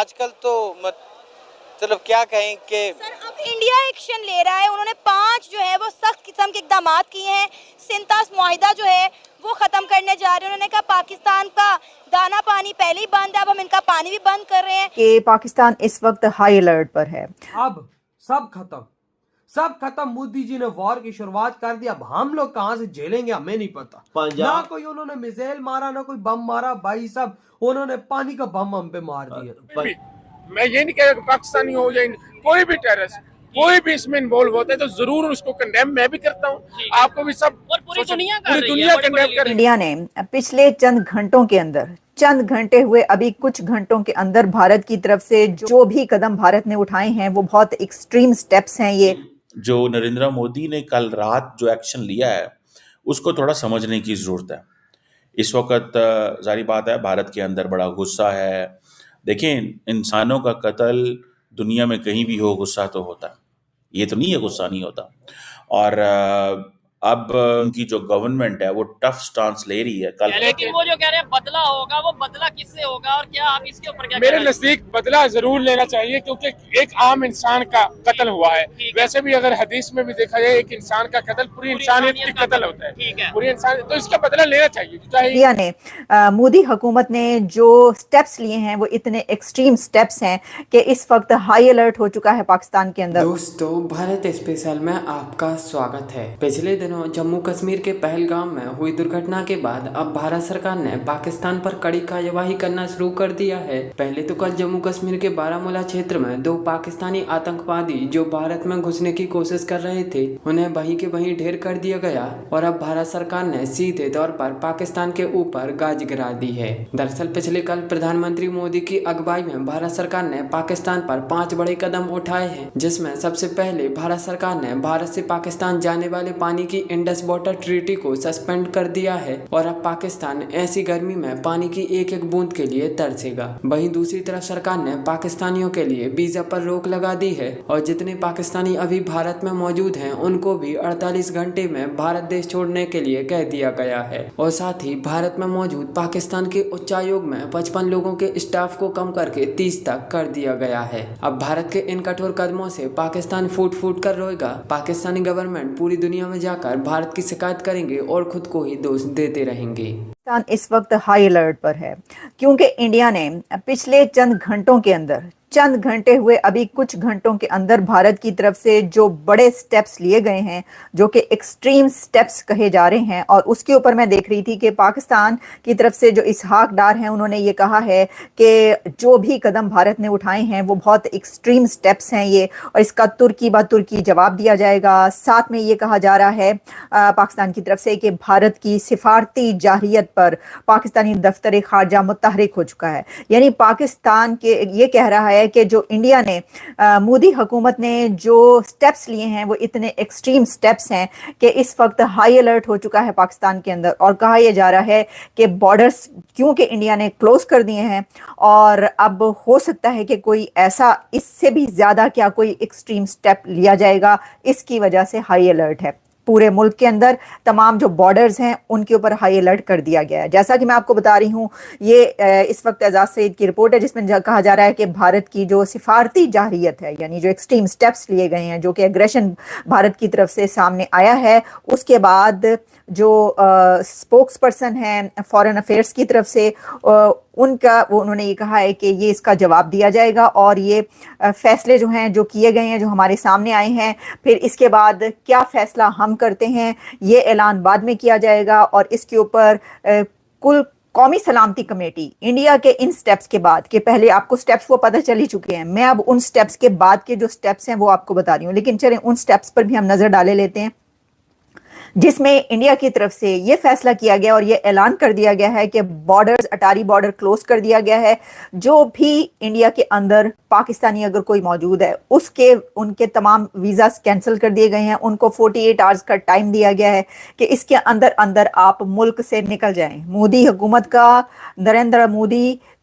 آج کل تو مطلب کیا کہیں کہ سر اب انڈیا ایکشن لے رہا ہے. انہوں نے 5 جو ہے وہ سخت قسم کے اقدامات کیے ہیں. سنتاس معاہدہ جو ہے وہ ختم کرنے جا رہے ہیں. انہوں نے کہا پاکستان کا دانا پانی پہلے ہی بند ہے, اب ہم ان کا پانی بھی بند کر رہے ہیں. کہ پاکستان اس وقت ہائی الرٹ پر ہے. اب سب ختم. مودی جی نے وار کی شروعات کر دی. اب ہم لوگ کہاں سے جھیلیں گے ہمیں نہیں پتا. نہ کوئی انہوں نے میزائل مارا, نہ کوئی بم مارا. بھائی صاحب انہوں نے پانی کا بم ہم پہ مار دیا. میں یہ نہیں کہہ رہا کہ پاکستانی ہو جائے کوئی بھی ٹیررسٹ, کوئی بھی اس میں انوالو ہوتا ہے تو ضرور اس کو کنڈیم میں بھی کرتا ہوں, آپ کو بھی سب, اور پوری دنیا کنڈیم کرے. انڈیا نے پچھلے چند گھنٹوں کے اندر, چند گھنٹے ہوئے ابھی, کچھ گھنٹوں کے اندر بھارت کی طرف سے جو بھی قدم بھارت نے اٹھائے ہیں وہ بہت ایکسٹریم سٹیپس ہیں. یہ جو نریندر مودی نے کل رات جو ایکشن لیا ہے اس کو تھوڑا سمجھنے کی ضرورت ہے. اس وقت ظاہری بات ہے بھارت کے اندر بڑا غصہ ہے. دیکھیں انسانوں کا قتل دنیا میں کہیں بھی ہو غصہ تو ہوتا ہے, یہ تو نہیں ہے غصہ نہیں ہوتا. اور اب ان کی جو گورنمنٹ ہے وہ ٹف سٹانس لے رہی ہے. کل لیکن وہ جو کہہ رہے ہیں بدلہ ہوگا, وہ بدلہ کس سے ہوگا اور کیا آپ اس کے اوپر کیا میرے نزدیک بدلہ ضرور لینا چاہیے کیونکہ ایک عام انسان کا قتل ہوا ہے. ویسے بھی اگر حدیث میں بھی دیکھا جائے ایک انسان کا قتل پوری انسانیت کی قتل ہوتا ہے, پوری انسان, تو اس کا بدلہ لینا چاہیے. انڈیا نے, مودی حکومت نے جو سٹیپس لیے ہیں وہ اتنے ایکسٹریم سٹیپس ہیں کہ اس وقت ہائی الرٹ ہو چکا ہے پاکستان کے اندر. دوستو بھارت اسپیشل میں آپ کا سواگت ہے. پچھلے دنوں جموں کشمیر کے پہلگام میں ہوئی درگھٹنا کے بعد اب بھارت سرکار نے پاکستان پر کڑی کارروائی کرنا شروع کر دیا ہے. پہلے تو کل جموں کشمیر کے بارامولہ چھیتر میں 2 پاکستانی آتنکوادی جو بھارت میں گھسنے کی کوشش کر رہے تھے انہیں وہیں کے وہیں ڈھیر کر دیا گیا, اور اب بھارت سرکار نے سیدھے طور پر پاکستان کے اوپر گاج گرا دی ہے. دراصل پچھلے کل پردھان منتری مودی کی اگوائی میں بھارت سرکار نے پاکستان پر 5 بڑے قدم اٹھائے ہیں, جس میں سب سے پہلے بھارت سرکار نے بھارت سے پاکستان جانے والے پانی کی انڈس واٹر ٹریٹی کو سسپینڈ کر دیا ہے, اور اب پاکستان ایسی گرمی میں پانی کی ایک ایک بوند کے لیے ترسے گا. وہیں دوسری طرف سرکار نے پاکستانیوں کے لیے ویزا پر روک لگا دی ہے, اور جتنے پاکستانی ابھی بھارت میں موجود ہیں ان کو بھی 48 گھنٹے میں بھارت دیش چھوڑنے کے لیے کہہ دیا گیا ہے. اور ساتھ ہی بھارت میں موجود پاکستان کے اچایوگ میں 55 لوگوں کے اسٹاف کو کم کر کے 30 تک کر دیا گیا ہے. اب بھارت کے ان کٹور قدموں سے پاکستان پھوٹ پھوٹ کر روئے گا. پاکستانی گورنمنٹ پوری دنیا میں جا کر بھارت کی شکایت کریں گے اور خود کو ہی دوش دیتے رہیں گے. پاکستان اس وقت ہائی الرٹ پر ہے کیونکہ انڈیا نے پچھلے چند گھنٹوں کے اندر, چند گھنٹے ہوئے ابھی, کچھ گھنٹوں کے اندر بھارت کی طرف سے جو بڑے سٹیپس لیے گئے ہیں جو کہ ایکسٹریم سٹیپس کہے جا رہے ہیں. اور اس کے اوپر میں دیکھ رہی تھی کہ پاکستان کی طرف سے جو اسحاق ڈار ہیں انہوں نے یہ کہا ہے کہ جو بھی قدم بھارت نے اٹھائے ہیں وہ بہت ایکسٹریم سٹیپس ہیں یہ, اور اس کا ترکی با ترکی جواب دیا جائے گا. ساتھ میں یہ کہا جا رہا ہے پاکستان کی طرف سے کہ بھارت کی سفارتی جارحیت پر پاکستانی دفتر خارجہ متحرک ہو چکا ہے. یعنی پاکستان کے یہ کہہ رہا ہے کہ جو انڈیا نے, مودی حکومت نے جو سٹیپس لیے ہیں وہ اتنے ایکسٹریم سٹیپس ہیں کہ اس وقت ہائی الرٹ ہو چکا ہے پاکستان کے اندر. اور کہا یہ جا رہا ہے کہ بارڈرز کیونکہ انڈیا نے کلوز کر دیے ہیں, اور اب ہو سکتا ہے کہ کوئی ایسا اس سے بھی زیادہ کیا کوئی ایکسٹریم سٹیپ لیا جائے گا. اس کی وجہ سے ہائی الرٹ ہے. پورے ملک کے اندر تمام جو بارڈرز ہیں ان کے اوپر ہائی الرٹ کر دیا گیا ہے. جیسا کہ میں آپ کو بتا رہی ہوں, یہ اس وقت اعجاز سعید کی رپورٹ ہے جس میں کہا جا رہا ہے کہ بھارت کی جو سفارتی جارحیت ہے, یعنی جو ایکسٹریم سٹیپس لیے گئے ہیں, جو کہ اگریشن بھارت کی طرف سے سامنے آیا ہے, اس کے بعد جو اسپوکس پرسن ہیں فارن افیئرس کی طرف سے ان کا, وہ انہوں نے یہ کہا ہے کہ یہ اس کا جواب دیا جائے گا, اور یہ فیصلے جو ہیں جو کیے گئے ہیں جو ہمارے سامنے آئے ہیں, پھر اس کے بعد کیا فیصلہ ہم کرتے ہیں یہ اعلان بعد میں کیا جائے گا. اور اس کے اوپر کل قومی سلامتی کمیٹی انڈیا کے ان سٹیپس کے بعد, کہ پہلے آپ کو سٹیپس وہ پتہ چل ہی چکے ہیں, میں اب ان سٹیپس کے بعد کے جو سٹیپس ہیں وہ آپ کو بتا رہی ہوں. لیکن چلیں ان سٹیپس پر بھی ہم نظر ڈالے لیتے ہیں جس میں انڈیا کی طرف سے یہ فیصلہ کیا گیا اور یہ اعلان کر دیا گیا ہے کہ بارڈرز, اٹاری بارڈر کلوز کر دیا گیا ہے. جو بھی انڈیا کے اندر پاکستانی اگر کوئی موجود ہے اس کے, ان کے تمام ویزاز کینسل کر دیے گئے ہیں. ان کو 48 آورز کا ٹائم دیا گیا ہے کہ اس کے اندر آپ ملک سے نکل جائیں. مودی حکومت کا, Narendra Modi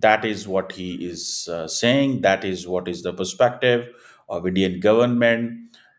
That is what he is saying. That is what is the perspective of Indian government.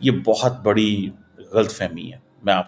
یہ بہت بڑی غلط فہمی ہے.